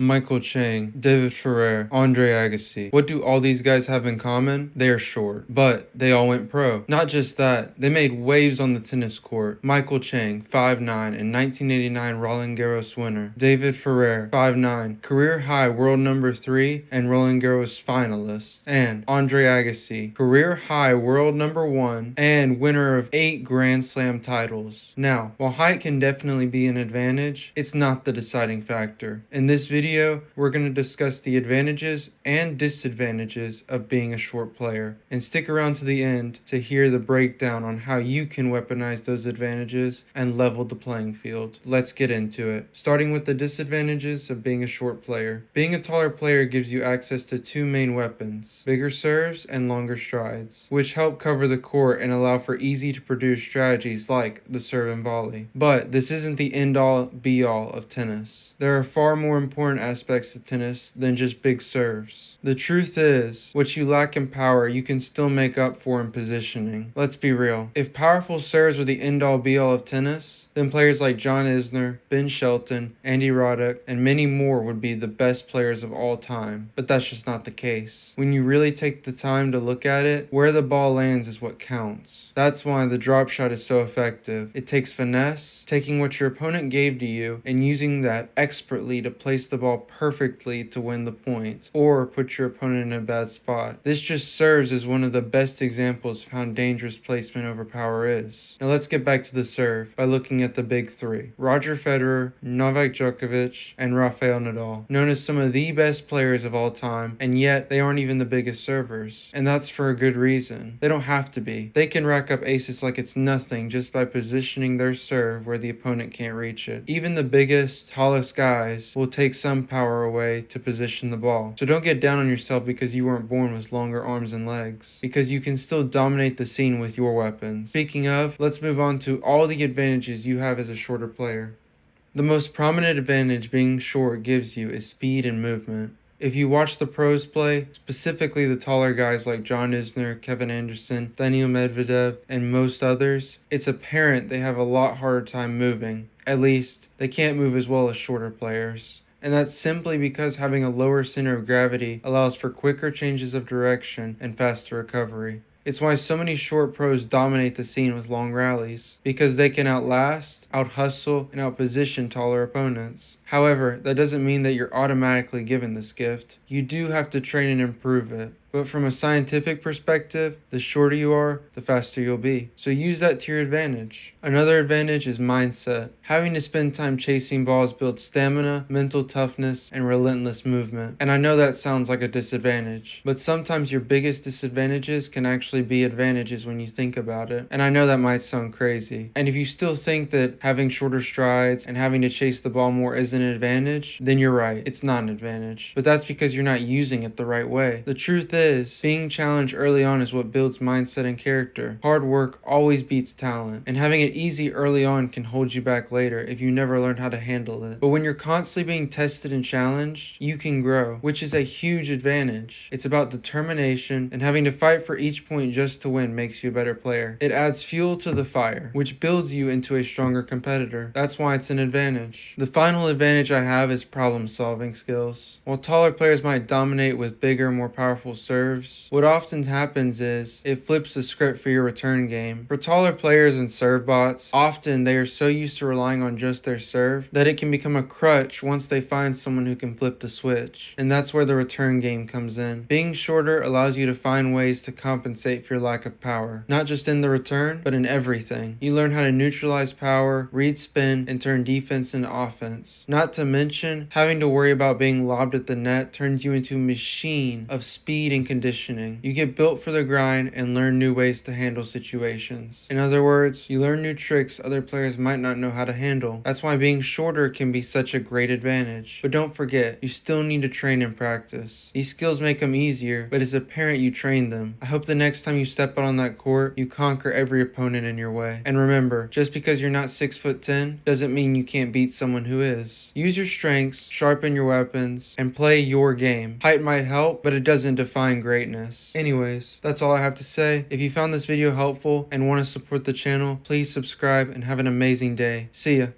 Michael Chang, David Ferrer, Andre Agassi. What do all these guys have in common? They are short, but they all went pro. Not just that, they made waves on the tennis court. Michael Chang, 5'9", and 1989 Roland Garros winner. David Ferrer, 5'9", career high world number 3 and Roland Garros finalist. And Andre Agassi, career high world number 1 and winner of 8 Grand Slam titles. Now, while height can definitely be an advantage, it's not the deciding factor. In this video, we're going to discuss the advantages and disadvantages of being a short player, and stick around to the end to hear the breakdown on how you can weaponize those advantages and level the playing field. Let's get into it. Starting with the disadvantages of being a short player. Being a taller player gives you access to two main weapons, bigger serves and longer strides, which help cover the court and allow for easy to produce strategies like the serve and volley. But this isn't the end-all be-all of tennis. There are far more important aspects of tennis than just big serves. The truth is, what you lack in power you can still make up for in positioning. Let's be real. If powerful serves were the end-all be-all of tennis, then players like John Isner, Ben Shelton, Andy Roddick, and many more would be the best players of all time. But that's just not the case. When you really take the time to look at it, where the ball lands is what counts. That's why the drop shot is so effective. It takes finesse, taking what your opponent gave to you and using that expertly to place the ball perfectly to win the point, or put your opponent in a bad spot. This just serves as one of the best examples of how dangerous placement over power is. Now let's get back to the serve by looking at the big three. Roger Federer, Novak Djokovic, and Rafael Nadal. Known as some of the best players of all time, and yet they aren't even the biggest servers. And that's for a good reason. They don't have to be. They can rack up aces like it's nothing just by positioning their serve where the opponent can't reach it. Even the biggest, tallest guys will take some power away to position the ball. So don't get down on yourself because you weren't born with longer arms and legs, because you can still dominate the scene with your weapons. Speaking of, let's move on to all the advantages you have as a shorter player. The most prominent advantage being short gives you is speed and movement. If you watch the pros play, specifically the taller guys like John Isner, Kevin Anderson, Daniil Medvedev, and most others, it's apparent they have a lot harder time moving. At least, they can't move as well as shorter players. And that's simply because having a lower center of gravity allows for quicker changes of direction and faster recovery. It's why so many short pros dominate the scene with long rallies, because they can outlast, out-hustle, and out-position taller opponents. However, that doesn't mean that you're automatically given this gift. You do have to train and improve it. But from a scientific perspective, the shorter you are, the faster you'll be. So use that to your advantage. Another advantage is mindset. Having to spend time chasing balls builds stamina, mental toughness, and relentless movement. And I know that sounds like a disadvantage, but sometimes your biggest disadvantages can actually be advantages when you think about it. And I know that might sound crazy. And if you still think that having shorter strides and having to chase the ball more is an advantage, then you're right. It's not an advantage. But that's because you're not using it the right way. The truth is, being challenged early on is what builds mindset and character. Hard work always beats talent, and having it easy early on can hold you back later if you never learn how to handle it. But when you're constantly being tested and challenged, you can grow, which is a huge advantage. It's about determination, and having to fight for each point just to win makes you a better player. It adds fuel to the fire, which builds you into a stronger competitor. That's why it's an advantage. The final advantage I have is problem-solving skills. While taller players might dominate with bigger, more powerful serves, what often happens is it flips the script for your return game. For taller players and serve bots, often they are so used to relying on just their serve that it can become a crutch once they find someone who can flip the switch. And that's where the return game comes in. Being shorter allows you to find ways to compensate for your lack of power, not just in the return, but in everything. You learn how to neutralize power, read spin, and turn defense into offense. Not to mention, having to worry about being lobbed at the net turns you into a machine of speed and conditioning. You get built for the grind and learn new ways to handle situations. In other words, you learn new tricks other players might not know how to handle. That's why being shorter can be such a great advantage. But don't forget, you still need to train and practice. These skills make them easier, but it's apparent you train them. I hope the next time you step out on that court, you conquer every opponent in your way. And remember, just because you're not 6'10" doesn't mean you can't beat someone who is. Use your strengths, sharpen your weapons, and play your game. Height might help, but it doesn't define greatness. Anyways, that's all I have to say. If you found this video helpful and want to support the channel, please subscribe and have an amazing day. See ya.